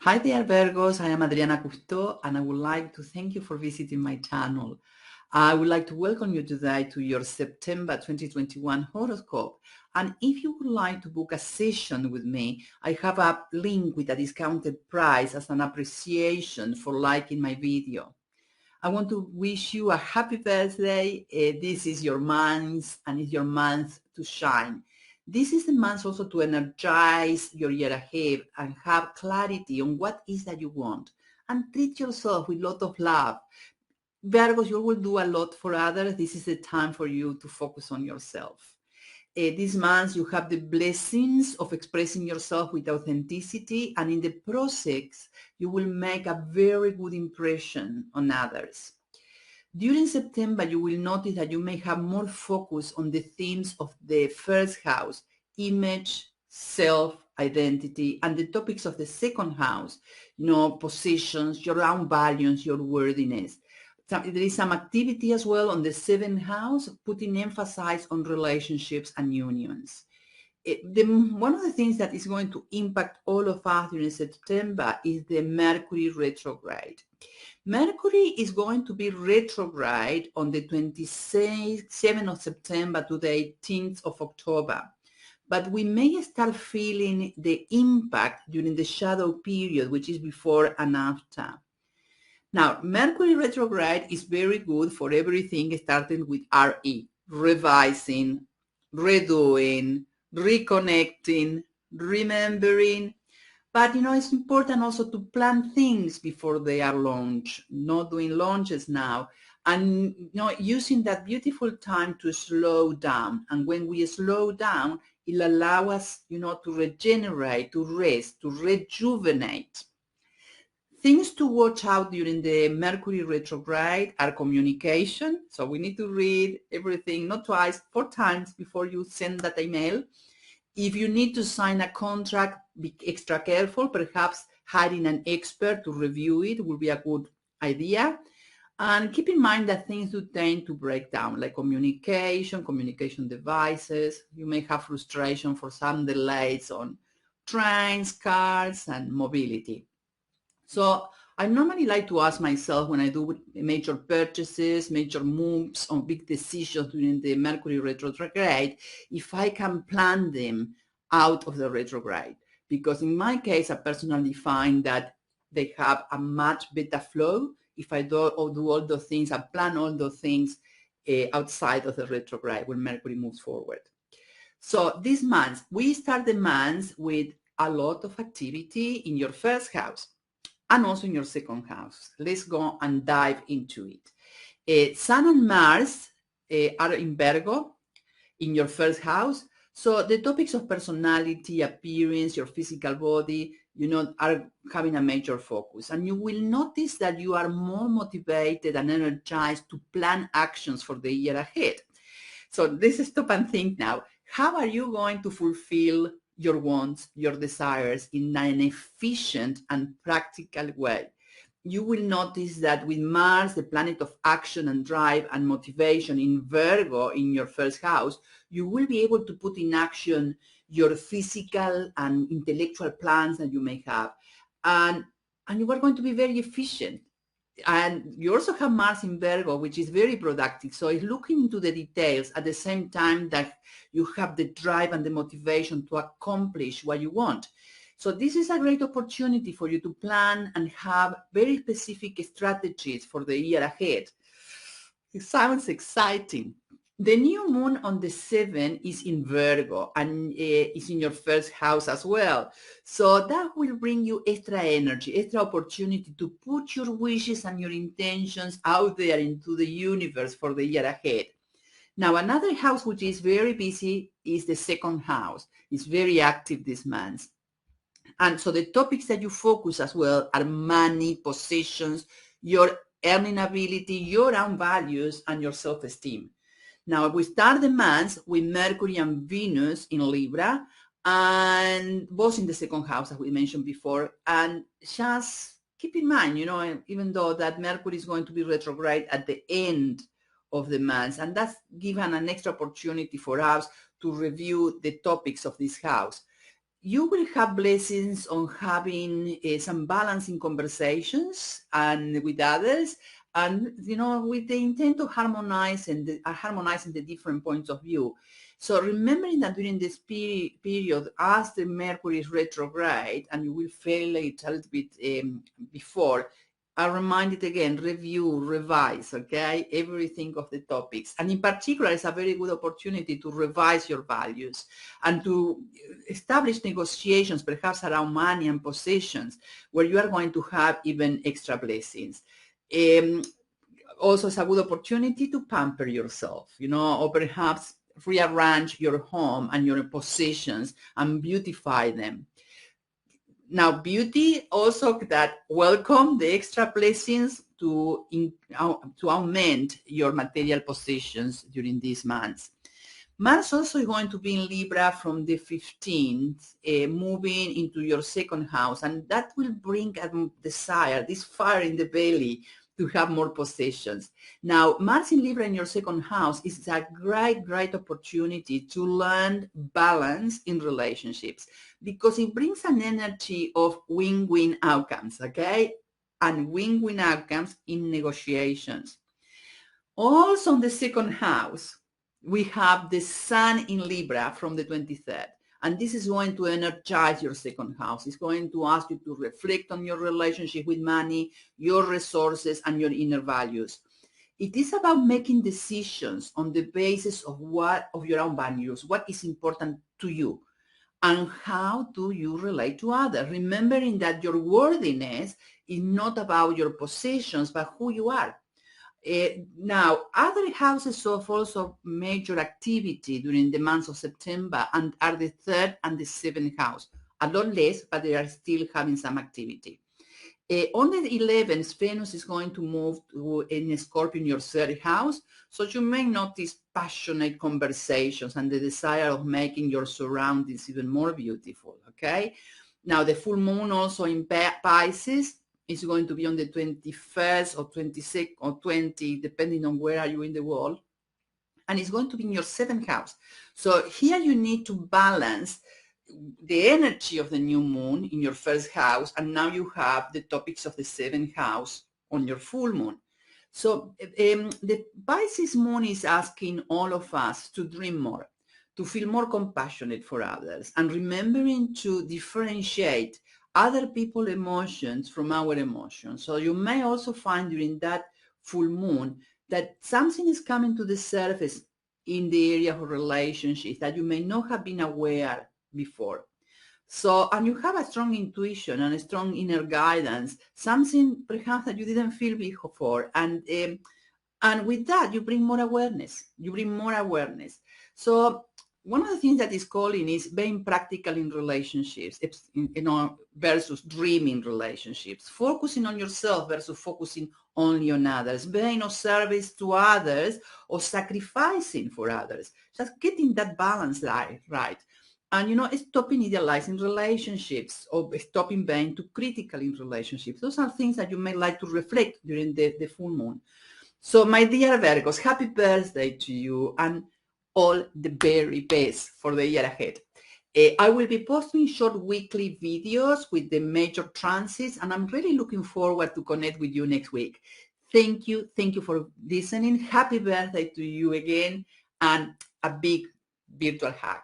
Hi there, Virgos. I am Adriana Custeau, and I would like to thank you for visiting my channel. I would like to welcome you today to your September 2021 horoscope. And if you would like to book a session with me, I have a link with a discounted price as an appreciation for liking my video. I want to wish you a happy birthday. This is your month, and it's your month to shine. This is the month also to energize your year ahead and have clarity on what is that you want. And treat yourself with a lot of love. Virgos, you will do a lot for others. This is the time for you to focus on yourself. This month you have the blessings of expressing yourself with authenticity, and in the process you will make a very good impression on others. During September, you will notice that you may have more focus on the themes of the first house: image, self, identity, and the topics of the second house, possessions, your own values, your worthiness. There is some activity as well on the seventh house, putting emphasis on relationships and unions. One of the things that is going to impact all of us during September is the Mercury retrograde. Mercury is going to be retrograde on the 27th of September to the 18th of October. But we may start feeling the impact during the shadow period, which is before and after. Now, Mercury retrograde is very good for everything starting with RE: revising, redoing, reconnecting, remembering. But, it's important also to plan things before they are launched, not doing launches now, and, using that beautiful time to slow down. And when we slow down, it'll allow us, to regenerate, to rest, to rejuvenate. Things to watch out during the Mercury retrograde are communication. So we need to read everything, not twice, 4 times before you send that email. If you need to sign a contract, be extra careful. Perhaps hiring an expert to review it will be a good idea. And keep in mind that things do tend to break down, like communication devices. You may have frustration for some delays on trains, cars, and mobility. So I normally like to ask myself, when I do major purchases, major moves on big decisions during the Mercury retrograde, if I can plan them out of the retrograde. Because in my case, I personally find that they have a much better flow if I do all those things, I plan all those things outside of the retrograde when Mercury moves forward. So this month, we start the month with a lot of activity in your first house and also in your second house. Let's go and dive into it. Sun and Mars are in Virgo in your first house. So the topics of personality, appearance, your physical body, are having a major focus. And you will notice that you are more motivated and energized to plan actions for the year ahead. So let's stop and think now. How are you going to fulfill your wants, your desires in an efficient and practical way? You will notice that with Mars, the planet of action and drive and motivation in Virgo in your first house, you will be able to put in action your physical and intellectual plans that you may have. And you are going to be very efficient. And you also have Mars in Virgo, which is very productive. So it's looking into the details at the same time that you have the drive and the motivation to accomplish what you want. So this is a great opportunity for you to plan and have very specific strategies for the year ahead. It sounds exciting. The new moon on the 7th is in Virgo and is in your first house as well. So that will bring you extra energy, extra opportunity to put your wishes and your intentions out there into the universe for the year ahead. Now, another house which is very busy is the second house. It's very active this month. And so the topics that you focus as well are money, possessions, your earning ability, your own values, and your self-esteem. Now, we start the month with Mercury and Venus in Libra, and both in the second house, as we mentioned before. And just keep in mind, even though that Mercury is going to be retrograde at the end of the month, and that's given an extra opportunity for us to review the topics of this house. You will have blessings on having some balancing conversations and with others, and with the intent of harmonizing the different points of view. So remembering that during this period, as the Mercury is retrograde, and you will feel it a little bit before, I remind it again, review, revise, okay, everything of the topics. And in particular, it's a very good opportunity to revise your values and to establish negotiations, perhaps around money and possessions, where you are going to have even extra blessings. Also, it's a good opportunity to pamper yourself, or perhaps rearrange your home and your possessions and beautify them. Now, beauty also that welcome the extra blessings to augment your material possessions during these months. Mars also is going to be in Libra from the 15th, moving into your second house, and that will bring a desire, this fire in the belly, to have more possessions. Now, Mars in Libra in your second house is a great opportunity to learn balance in relationships, because it brings an energy of win-win outcomes, okay? And win-win outcomes in negotiations. Also in the second house, we have the Sun in Libra from the 23rd. And this is going to energize your second house. It's going to ask you to reflect on your relationship with money, your resources, and your inner values. It is about making decisions on the basis of your own values, what is important to you, and how do you relate to others, remembering that your worthiness is not about your possessions, but who you are. Now, other houses of also major activity during the months of September and are the 3rd and the 7th house. A lot less, but they are still having some activity. On the 11th, Venus is going to move in Scorpio in your 3rd house. So you may notice passionate conversations and the desire of making your surroundings even more beautiful, okay? Now, the full moon also in Pisces is going to be on the 21st or 26th or 20, depending on where are you in the world. And it's going to be in your 7th house. So here you need to balance the energy of the new moon in your 1st house, and now you have the topics of the 7th house on your full moon. So the Pisces moon is asking all of us to dream more, to feel more compassionate for others, and remembering to differentiate other people's emotions from our emotions. So you may also find during that full moon that something is coming to the surface in the area of relationships that you may not have been aware before. So, and you have a strong intuition and a strong inner guidance, something perhaps that you didn't feel before. And with that, you bring more awareness. So one of the things that is calling is being practical in relationships, versus dreaming relationships, focusing on yourself versus focusing only on others, being of service to others or sacrificing for others, just getting that balance right. And, stopping idealizing relationships or stopping being too critical in relationships. Those are things that you may like to reflect during the full moon. So my dear Virgos, happy birthday to you and all the very best for the year ahead. I will be posting short weekly videos with the major transits, and I'm really looking forward to connect with you next week. Thank you for listening. Happy birthday to you again, and a big virtual hug.